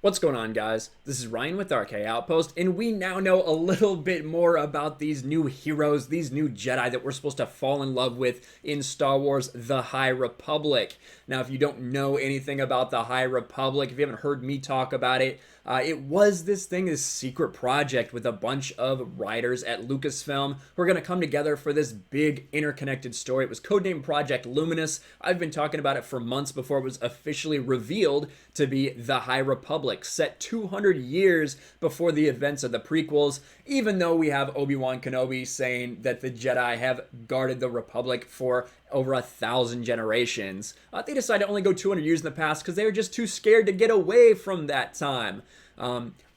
What's going on, guys? This is Ryan with RK Outpost, and we now know a little bit more about these new heroes, these new Jedi that we're supposed to fall in love with in Star Wars The High Republic. Now, if you don't know anything about The High Republic, if you haven't heard me talk about it, it was this secret project with a bunch of writers at Lucasfilm who are going to come together for this big interconnected story. It was codenamed Project Luminous. I've been talking about it for months before it was officially revealed to be The High Republic, set 200 years before the events of the prequels, even though we have Obi-Wan Kenobi saying that the Jedi have guarded the Republic for over 1,000 generations. They decided to only go 200 years in the past because they were just too scared to get away from that time.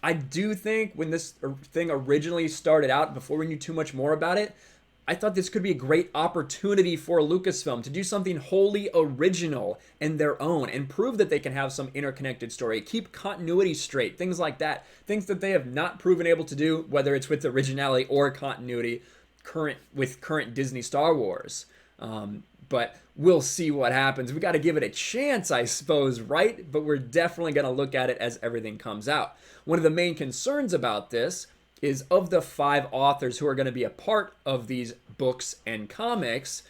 I do think when this thing originally started out, before we knew too much more about it, I thought this could be a great opportunity for Lucasfilm to do something wholly original and their own and prove that they can have some interconnected story, keep continuity straight, things like that. Things that they have not proven able to do, whether it's with originality or continuity with current Disney Star Wars. But we'll see what happens. We got to give it a chance, I suppose, right? But we're definitely going to look at it as everything comes out. One of the main concerns about this is, of the 5 authors who are going to be a part of these books and comics,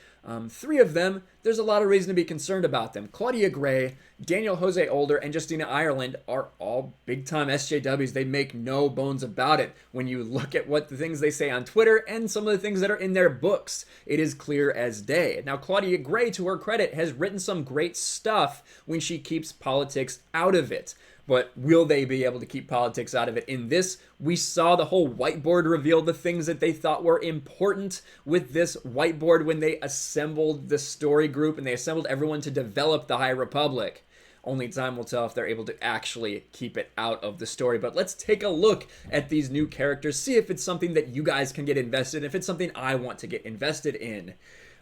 3 of them, there's a lot of reason to be concerned about them. Claudia Gray, Daniel Jose Older, and Justina Ireland are all big-time SJWs. They make no bones about it. When you look at what the things they say on Twitter and some of the things that are in their books, it is clear as day. Now, Claudia Gray, to her credit, has written some great stuff when she keeps politics out of it. But will they be able to keep politics out of it? In this, we saw the whole whiteboard reveal the things that they thought were important with this whiteboard when they assembled the story group and they assembled everyone to develop the High Republic. Only time will tell if they're able to actually keep it out of the story. But let's take a look at these new characters, see if it's something that you guys can get invested in, if it's something I want to get invested in.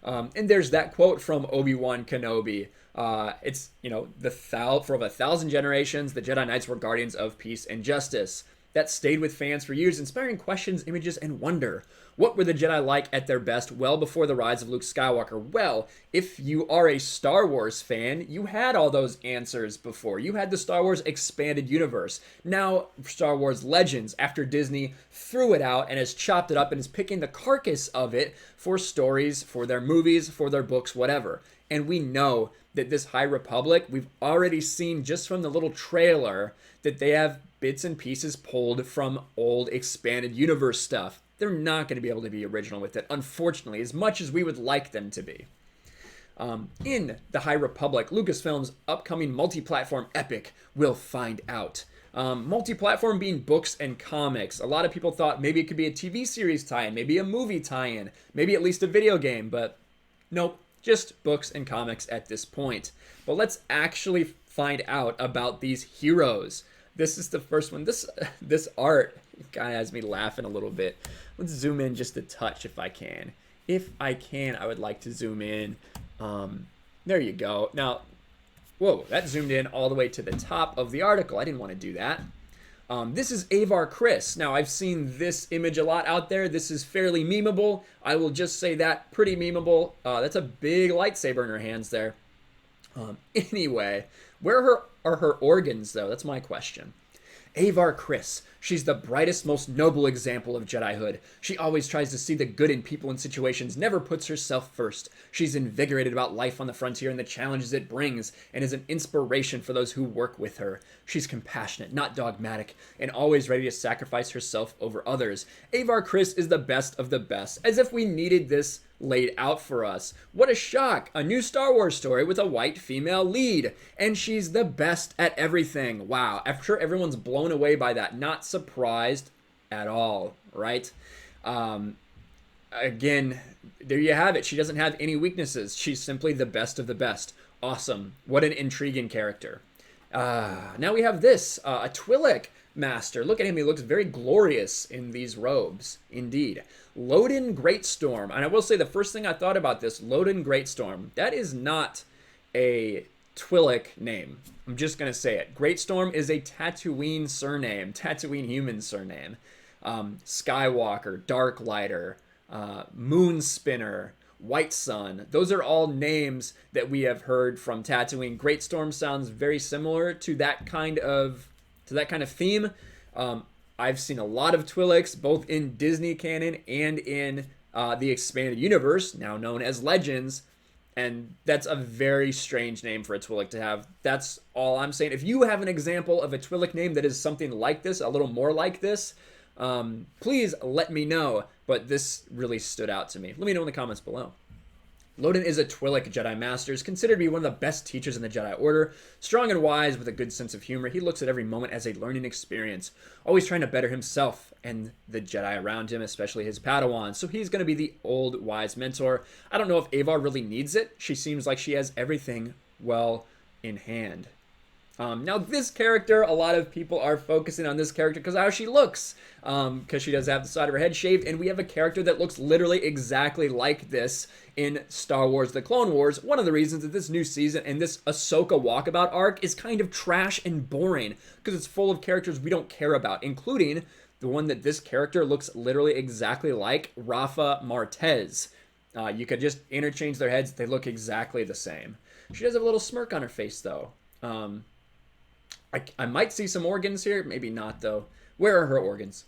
And there's that quote from Obi-Wan Kenobi. It's, for over 1,000 generations, the Jedi Knights were guardians of peace and justice. That stayed with fans for years, inspiring questions, images, and wonder. What were the Jedi like at their best well before the rise of Luke Skywalker? Well, if you are a Star Wars fan, you had all those answers before. You had the Star Wars expanded universe. Now, Star Wars Legends, after Disney threw it out and has chopped it up and is picking the carcass of it for stories, for their movies, for their books, whatever. And we know that this High Republic, we've already seen just from the little trailer that they have bits and pieces pulled from old expanded universe stuff. They're not going to be able to be original with it, unfortunately, as much as we would like them to be. In the High Republic, Lucasfilm's upcoming multi-platform epic, we'll find out. Multi-platform being books and comics. A lot of people thought maybe it could be a TV series tie-in, maybe a movie tie-in, maybe at least a video game, but nope. Just books and comics at this point. But let's actually find out about these heroes. This is the first one. This art kind of has me laughing a little bit. Let's zoom in just a touch if I can. If I can, I would like to zoom in. There you go. Now, whoa, that zoomed in all the way to the top of the article. I didn't want to do that. This is Avar Kriss. Now, I've seen this image a lot out there. This is fairly memeable. I will just say that, pretty memeable. That's a big lightsaber in her hands there. Anyway, where are her organs, though? That's my question. Avar Kriss. She's the brightest, most noble example of Jedihood. She always tries to see the good in people and situations, never puts herself first. She's invigorated about life on the frontier and the challenges it brings, and is an inspiration for those who work with her. She's compassionate, not dogmatic, and always ready to sacrifice herself over others. Avar Kriss is the best of the best, as if we needed this laid out for us. What a shock! A new Star Wars story with a white female lead, and she's the best at everything. Wow, I'm sure everyone's blown away by that. Not surprised at all, right? Again, there you have it. She doesn't have any weaknesses. She's simply the best of the best. Awesome. What an intriguing character. Now we have this, a Twi'lek master. Look at him. He looks very glorious in these robes. Indeed. Loden Greatstorm. And I will say the first thing I thought about this, Loden Greatstorm, that is not a Twi'lek name. I'm just going to say it. Greatstorm is a Tatooine surname, Tatooine human surname. Skywalker, Darklighter, Moonspinner, White Sun. Those are all names that we have heard from Tatooine. Greatstorm sounds very similar to that kind of So that kind of theme, I've seen a lot of Twi'leks, both in Disney canon and in the expanded universe, now known as Legends, and that's a very strange name for a Twi'lek to have. That's all I'm saying. If you have an example of a Twi'lek name that is something like this, a little more like this, please let me know. But this really stood out to me. Let me know in the comments below. Loden is a Twi'lek Jedi Master, is considered to be one of the best teachers in the Jedi Order. Strong and wise with a good sense of humor, he looks at every moment as a learning experience, always trying to better himself and the Jedi around him, especially his Padawan. So he's going to be the old, wise mentor. I don't know if Avar really needs it. She seems like she has everything well in hand. Now this character, a lot of people are focusing on this character because of how she looks, because she does have the side of her head shaved, and we have a character that looks literally exactly like this in Star Wars The Clone Wars. One of the reasons that this new season and this Ahsoka walkabout arc is kind of trash and boring because it's full of characters we don't care about, including the one that this character looks literally exactly like, Rafa Martez. You could just interchange their heads, they look exactly the same. She does have a little smirk on her face though. I might see some organs here. Maybe not, though. Where are her organs?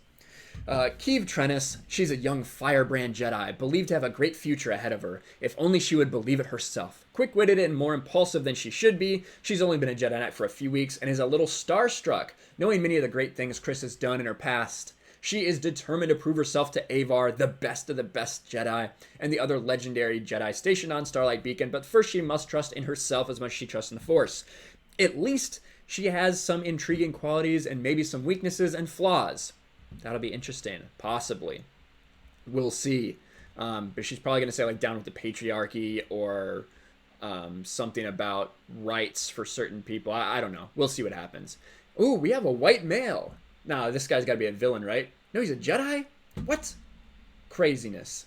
Keeve Trennis. She's a young firebrand Jedi, believed to have a great future ahead of her, if only she would believe it herself. Quick-witted and more impulsive than she should be, she's only been a Jedi Knight for a few weeks and is a little starstruck, knowing many of the great things Chris has done in her past. She is determined to prove herself to Avar, the best of the best Jedi, and the other legendary Jedi stationed on Starlight Beacon, but first she must trust in herself as much as she trusts in the Force. At least she has some intriguing qualities and maybe some weaknesses and flaws. That'll be interesting. Possibly. We'll see. But she's probably going to say, like, down with the patriarchy or something about rights for certain people. I don't know. We'll see what happens. Ooh, we have a white male. Nah, this guy's got to be a villain, right? No, he's a Jedi? What? Craziness.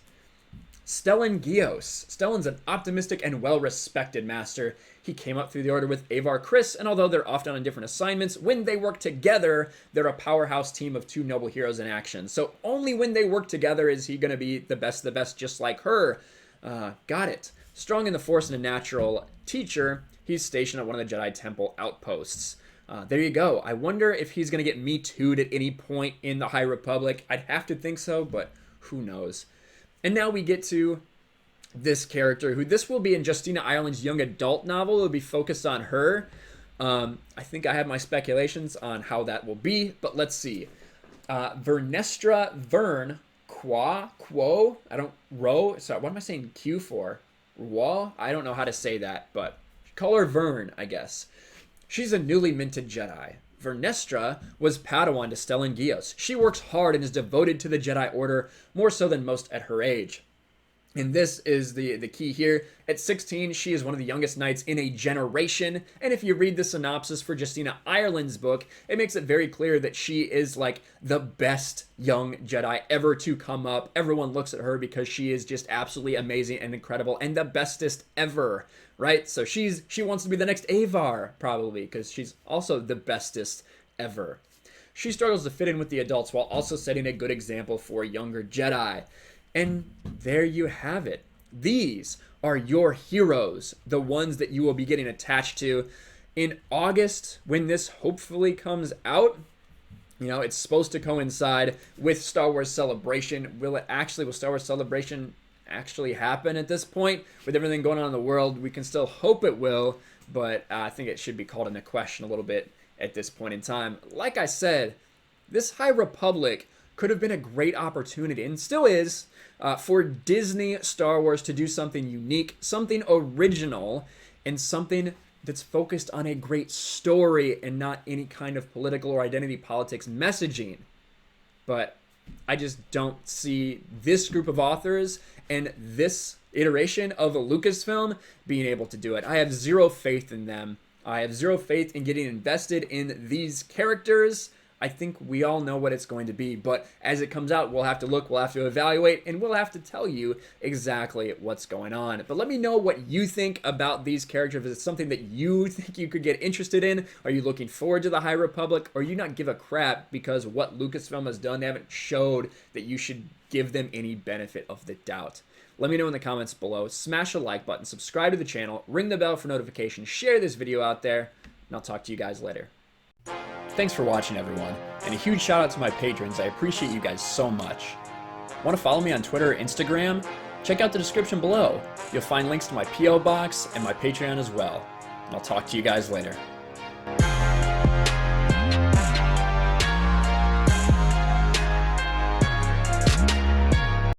Stellan Gios. Stellan's an optimistic and well-respected master. He came up through the Order with Avar Kriss, and although they're often on different assignments, when they work together, they're a powerhouse team of two noble heroes in action. So only when they work together is he going to be the best of the best, just like her. Got it. Strong in the Force and a natural teacher, he's stationed at one of the Jedi Temple outposts. There you go. I wonder if he's going to get Me Too'd at any point in the High Republic. I'd have to think so, but who knows. And now we get to this character, who this will be in Justina Ireland's young adult novel. It'll be focused on her. I think I have my speculations on how that will be, but let's see. Vernestra Vern Quo. I don't Ro. Sorry, what am I saying Q for? Wa. I don't know how to say that, but call her Vern, I guess. She's a newly minted Jedi. Vernestra was Padawan to Stellan Gios. She works hard and is devoted to the Jedi Order, more so than most at her age. And this is the key here. At 16, she is one of the youngest knights in a generation. And if you read the synopsis for Justina Ireland's book, it makes it very clear that she is like the best young Jedi ever to come up. Everyone looks at her because she is just absolutely amazing and incredible and the bestest ever, right? So she wants to be the next Avar, probably, because she's also the bestest ever. She struggles to fit in with the adults while also setting a good example for younger Jedi. And there you have it. These are your heroes, the ones that you will be getting attached to. In August, when this hopefully comes out, you know, it's supposed to coincide with Star Wars Celebration. Will Star Wars Celebration actually happen at this point? With everything going on in the world, we can still hope it will, but I think it should be called into question a little bit at this point in time. Like I said, this High Republic could have been a great opportunity, and still is, for Disney Star Wars to do something unique, something original, and something that's focused on a great story and not any kind of political or identity politics messaging. But I just don't see this group of authors and this iteration of Lucasfilm being able to do it. I have zero faith in them. I have zero faith in getting invested in these characters. I think we all know what it's going to be, but as it comes out, we'll have to look, we'll have to evaluate, and we'll have to tell you exactly what's going on. But let me know what you think about these characters. If it's something that you think you could get interested in, are you looking forward to the High Republic, or you not give a crap because what Lucasfilm has done, they haven't showed that you should give them any benefit of the doubt. Let me know in the comments below. Smash the like button, subscribe to the channel, ring the bell for notifications, share this video out there, and I'll talk to you guys later. Thanks for watching, everyone, and a huge shout out to my patrons. I appreciate you guys so much. Want to follow me on Twitter or Instagram? Check out the description below. You'll find links to my P.O. box and my Patreon as well. And I'll talk to you guys later.